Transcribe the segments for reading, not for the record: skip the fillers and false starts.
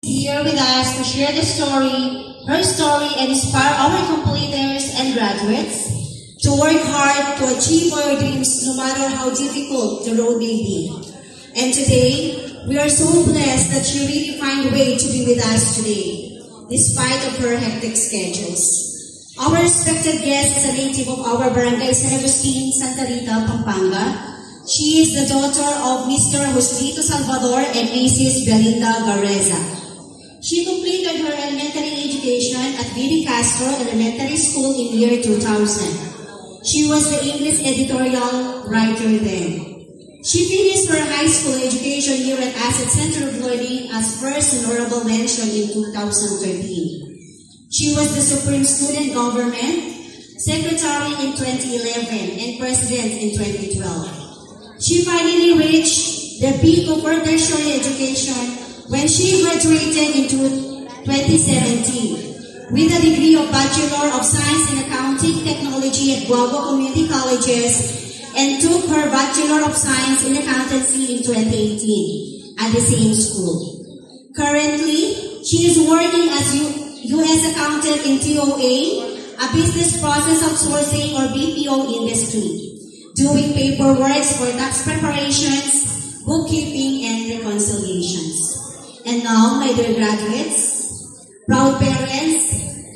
Here with us to share her story, and inspire our completers and graduates to work hard to achieve our dreams no matter how difficult the road may be. And today, we are so blessed that she really found a way to be with us today, despite of her hectic schedules. Our respected guest is a native of our barangay San Agustin, Santa Rita, Pampanga. She is the daughter of Mr. Joselito Salvador and Mrs. Belinda Gareza. She completed her elementary education at Billy Castro Elementary School in year 2000. She was the English editorial writer then. She finished her high school education here at Asset Center of Learning as first honorable mention in 2013. She was the Supreme Student Government Secretary in 2011 and President in 2012. She finally reached the peak of her tertiary education when she graduated in 2017 with a degree of Bachelor of Science in Accounting Technology at Guagua Community Colleges and took her Bachelor of Science in Accountancy in 2018 at the same school. Currently, she is working as U.S. accountant in TOA, a business process outsourcing or BPO industry, doing paperwork for tax preparations, bookkeeping, and reconciliations. And now, my dear graduates, proud parents,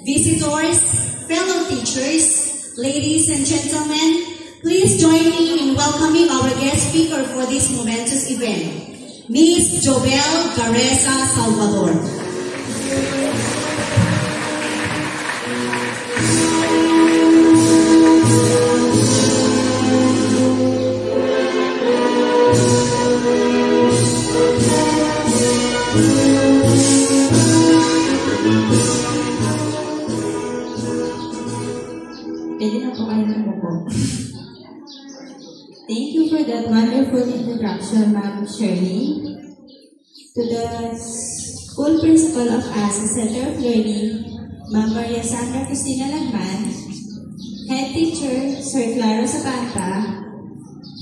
visitors, fellow teachers, ladies and gentlemen, please join me in welcoming our guest speaker for this momentous event, Ms. Jobel Gareza Salvador. Thank you for that wonderful introduction, Ma'am Shirley. To the school principal of ASA Center of Learning, Ma'am Maria Sandra Cristina Lagman, head teacher, Sir Claro Zapanta,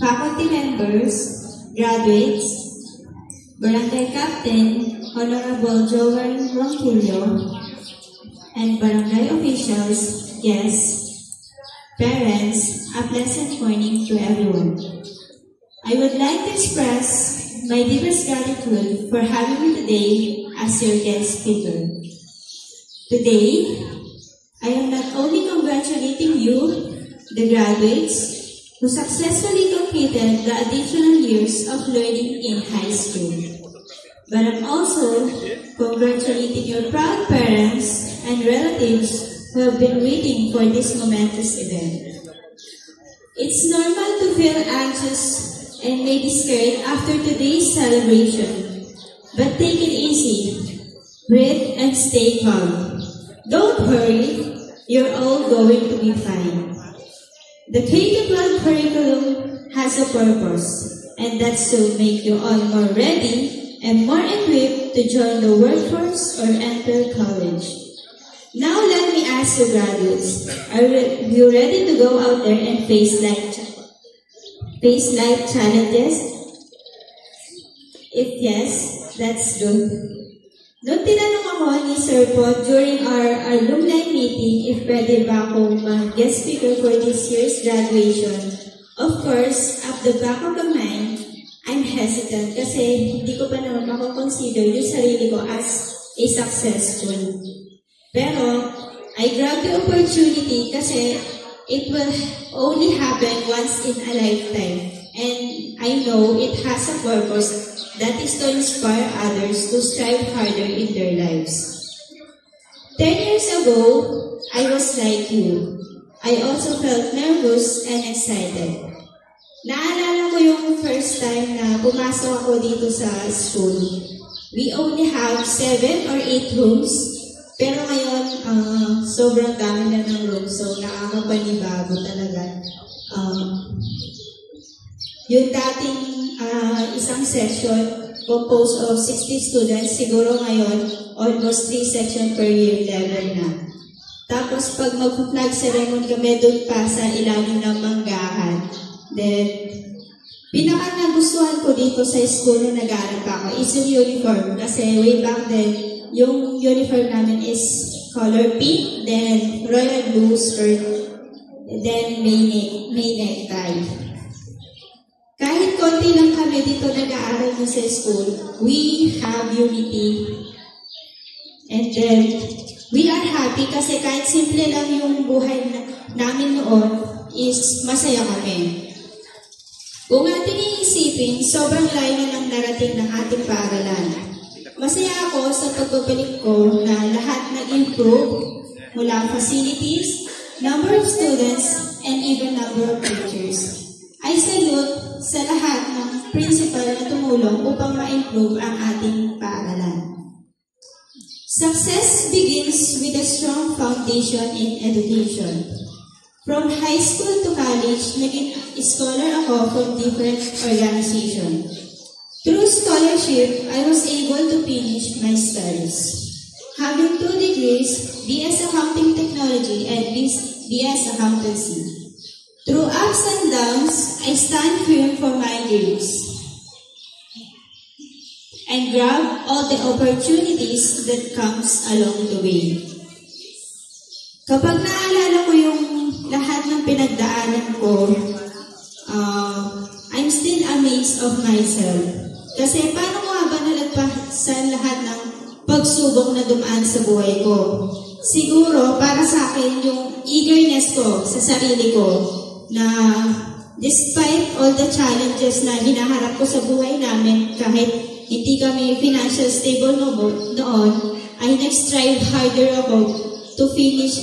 faculty members, graduates, barangay captain, Honorable Joel Ronquillo, and barangay officials, guests, parents, a pleasant morning to everyone. I would like to express my deepest gratitude for having me today as your guest speaker. Today, I am not only congratulating you, the graduates, who successfully completed the additional years of learning in high school, but I'm also congratulating your proud parents and relatives who have been waiting for this momentous event. It's normal to feel anxious and maybe scared after today's celebration, but take it easy, breathe and stay calm. Don't hurry, you're all going to be fine. The K-12 curriculum has a purpose, and that's to make you all more ready and more equipped to join the workforce or enter college. Now let me ask you graduates, are you ready to go out there and face life challenges? If yes, that's good. Noong tinanong ako ni Sir Po during our alumni meeting if pwede ba akong guest speaker for this year's graduation, of course, at the back of the mind, I'm hesitant kasi hindi ko pa naman mako-consider yung sarili ko as a successful. Pero, I grabbed the opportunity kasi it will only happen once in a lifetime. And I know it has a purpose, that is to inspire others to strive harder in their lives. 10 years ago, I was like you. I also felt nervous and excited. Naalala ko yung first time na pumasok ako dito sa school. We only have 7 or 8 rooms. Pero ngayon, sobrang dami na ng room, so nakakapanibago talaga. Yung dating isang session composed of 60 students, siguro ngayon, almost 3 sections per year level na. Tapos pag mag-flag ceremony kami doon pa sa ilalim ng manggahan. Then, pinaka nagustuhan ko dito sa school na nag-aaral pa ako is yung uniform. Kasi way back then, yung uniform namin is color pink, then royal blue skirt, then may necktie. Kahit konti lang kami dito nag-aaral mo sa school, we have unity. And then, we are happy kasi kahit simple lang yung buhay namin noon is masaya kami. Kung ating iisipin, sobrang layo na lang narating ng ating paaralan. Masaya ako sa pagbabalik ko na lahat nag-improve mula facilities, number of students, and even number of teachers. I salute sa lahat ng principal na tumulong upang ma-improve ang ating paaralan. Success begins with a strong foundation in education. From high school to college, naging scholar ako from different organizations. Through scholarship, I was able to finish my studies. Having 2 degrees, BS Accounting Technology and BS Accountancy. Through ups and downs, I stand firm for my dreams and grab all the opportunities that comes along the way. Kapag naalala ko yung lahat ng pinagdaanan ko, I'm still amazed of myself. Kasi paano ko ba nalagpasan lahat ng pagsubok na dumaan sa buhay ko? Siguro, para sa akin, yung eagerness ko sa sarili ko na despite all the challenges na hinaharap ko sa buhay namin, kahit hindi kami financial stable noon, ay nag-strive harder ako to finish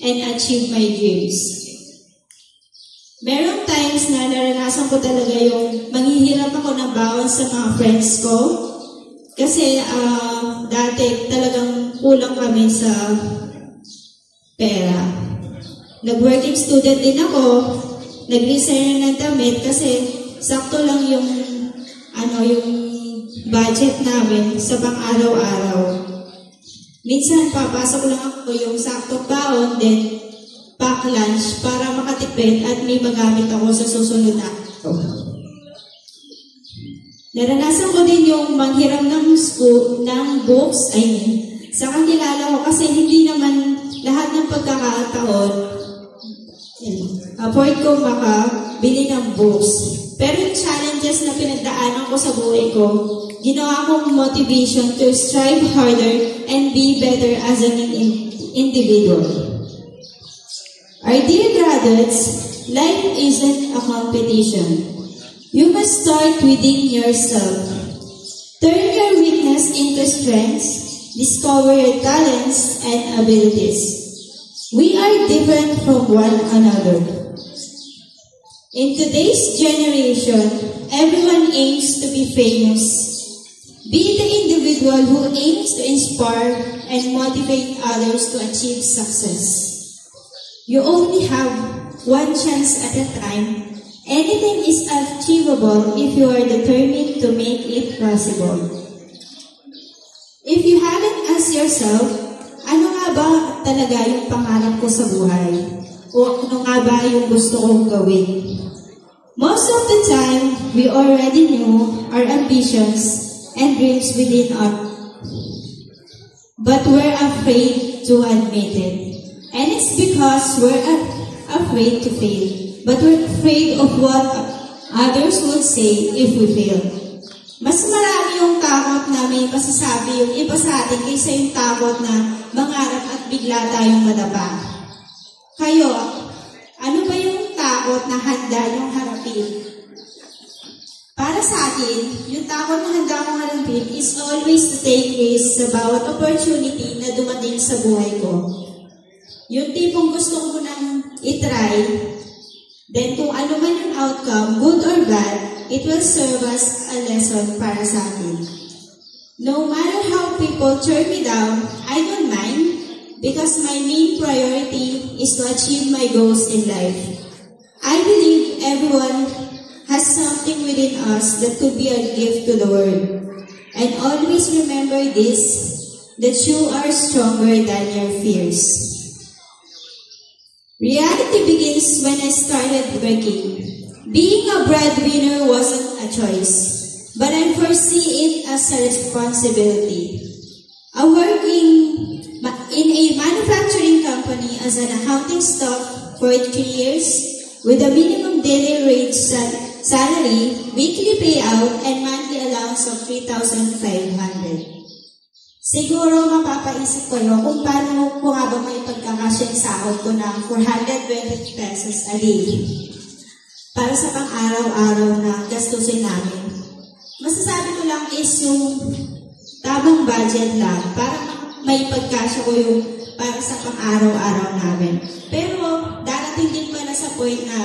and achieve my dreams. Merong times na naranasan ko talaga yung manghihirap ako ng baon sa mga friends ko. Kasi dati talagang kulang kami sa pera. Nag-working student din ako. Nag-resign ng damit kasi sakto lang yung budget namin sa pang-araw-araw. Minsan papasok lang ako yung saktong baon, then pack lunch para makatipid at may magamit ako sa susunod na araw. Naranasan ko din yung manghiram ng books, sa kakilala ko kasi hindi naman lahat ng pagkakataon afford ko makabili ng books. Pero yung challenges na pinagdaanan ko sa buhay ko, ginawa kong motivation to strive harder and be better as an individual. Our dear graduates, life isn't a competition. You must start within yourself. Turn your weakness into strengths. Discover your talents and abilities. We are different from one another. In today's generation, everyone aims to be famous. Be the individual who aims to inspire and motivate others to achieve success. You only have one chance at a time. Anything is achievable if you are determined to make it possible. If you haven't asked yourself, ano nga ba talaga yung pangarap ko sa buhay? O ano nga ba yung gusto kong gawin? Most of the time, we already knew our ambitions and dreams within us, but we're afraid to admit it. And it's because we're afraid to fail. But we're afraid of what others would say if we fail. Mas marami yung takot na may masasabi yung iba sa atin kaysa yung takot na mangarap at bigla tayong madapa. Kayo, ano ba yung takot na handa niyong harapin? Para sa akin, yung takot na handa kong harapin is always to take risks sa bawat opportunity na dumating sa buhay ko. Yung tipong gusto ko nang itry, then kung ano man yung outcome, good or bad, it will serve as a lesson para sa akin. No matter how people turn me down, I don't mind because my main priority is to achieve my goals in life. I believe everyone has something within us that could be a gift to the world. And always remember this, that you are stronger than your fears. Reality begins when I started working. Being a breadwinner wasn't a choice, but I foresee it as a responsibility. A in a manufacturing company as an accounting staff for 3 years with a minimum daily rate salary, weekly payout, and monthly allowance of 3,500. Siguro mapapaisip kayo kung paano ko nga ba may pagkakasya yung sahod ko na 420 pesos a day para sa pang-araw-araw na gastusin namin. Masasabi ko lang is yung tamang budget lang para may pagkasya ko yung para sa pang-araw-araw namin. Pero darating din pala sa point na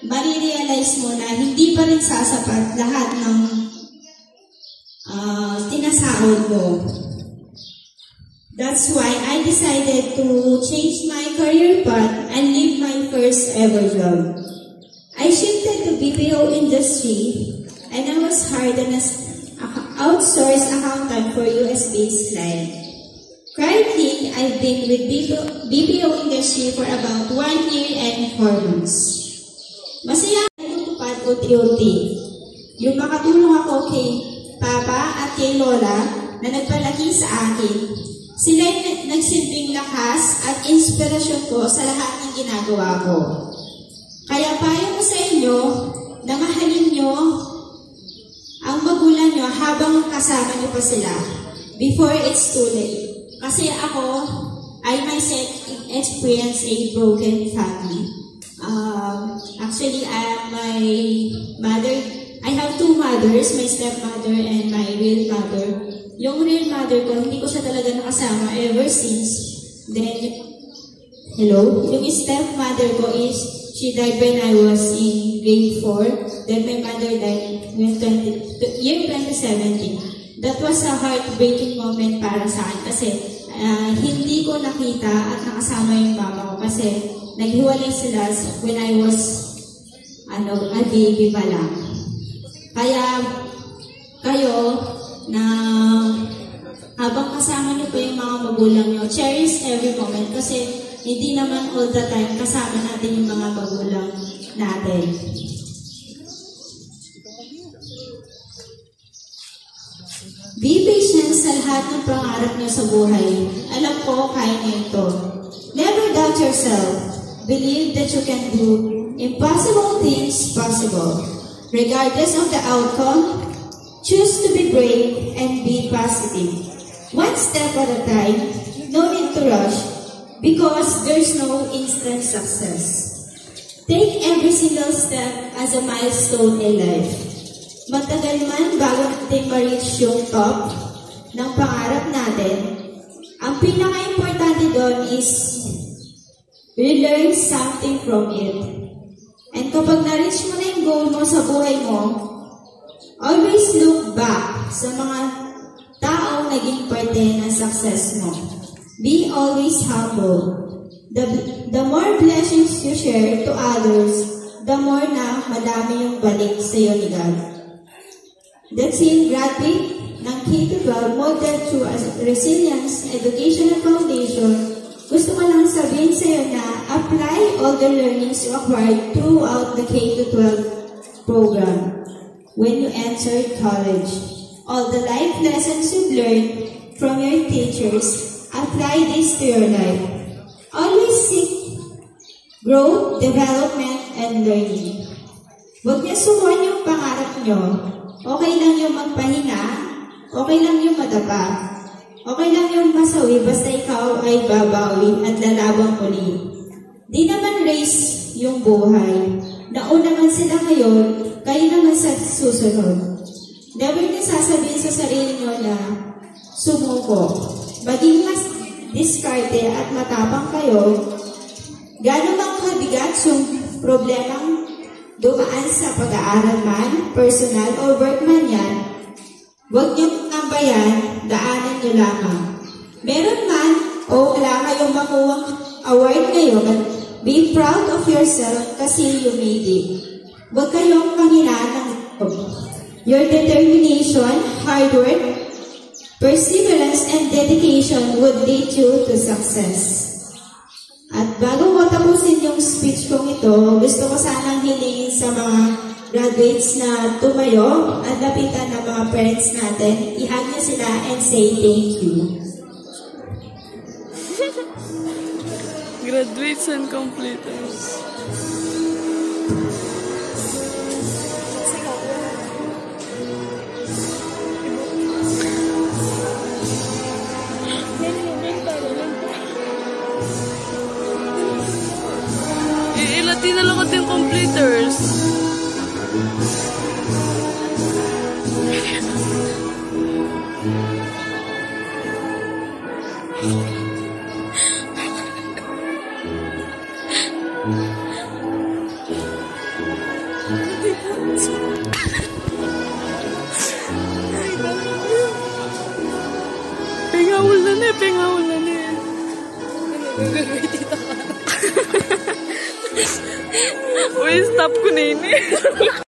marirealize mo na hindi pa rin sasapat lahat ng tinasahod mo. That's why I decided to change my career path and leave my first ever job. I shifted to BPO industry and I was hired as an outsourced accountant for US-based client. Currently, I've been with BPO industry for about 1 year and 4 months. Masaya ang tupad unti-unti. Yung makatulong ako kay Papa at kay Lola na nagpalaki sa akin. Sila yung nagsilbing lakas at inspirasyon ko sa lahat ng ginagawa ko. Kaya payo ko sa inyo na mahalin nyo ang magulang nyo habang kasama nyo pa sila before it's too late. Kasi ako, I myself experienced a broken family. Actually, I have 2 mothers, my stepmother and my real mother. Yung real mother ko, hindi ko siya talaga nakasama ever since. Then, yung stepmother ko is, she died when I was in grade 4. Then my mother died in year 2017. That was a heartbreaking moment para sa akin kasi hindi ko nakita at nakasama yung mama ko kasi naghiwalay sila when I was a baby pa lang. Kaya kayo na habang kasama niyo pa yung mga magulang niyo, cherish every moment kasi hindi naman all the time kasama natin yung mga magulang natin. Be patient sa lahat ng pangarap niyo sa buhay. Alam ko, kaya niyo ito. Never doubt yourself. Believe that you can do impossible things possible. Regardless of the outcome, choose to be brave and be positive. One step at a time, no need to rush, because there's no instant success. Take every single step as a milestone in life. Magtagal man bago natin ma-reach yung top ng pangarap natin, ang pinaka-importante doon is relearn something from it. And kapag na-reach mo na yung goal mo sa buhay mo, always look back sa mga taong naging parte ng success mo. Be always humble. The more blessings you share to others, the more na madami yung balik sa iyo ni God. That's it, graduate ng K-12 model through a resilience educational foundation. Gusto ko lang sabihin sa iyo na apply all the learnings you acquired throughout the K-12 program. When you enter college, all the life lessons you've learned from your teachers, apply this to your life. Always seek growth, development, and learning. Huwag niyo sumuhan yung pangarap niyo. Okay lang yung magpahinga, okay lang yung madapa, okay lang yung masawi basta ikaw ay babawi at lalabang uli. Di naman race yung buhay. Nauna man sila ngayon, kayo naman sa susunod. Never niyo sasabihin sa sarili niyo na sumuko. Maging mas diskarte at matapang kayo, gano'n mang kabigat yung problemang dumaan sa pag-aaral man, personal o work man yan, huwag niyong tambayan, daanan niyo lamang. Meron man o wala kayong makuwang award ngayon, be proud of yourself kasi you made it. Huwag kayong panghinaan ng your determination, hard work, perseverance, and dedication would lead you to success. At bago ko tapusin yung speech kong ito, gusto ko sanang hilingin sa mga graduates na tumayo at lapitan ng mga parents natin. I-hug niyo sila and say thank you. Graduates and completers. Ilati na lang yung completers. Pengawal na na, pengawal na na. Uy, stop ko na yun eh.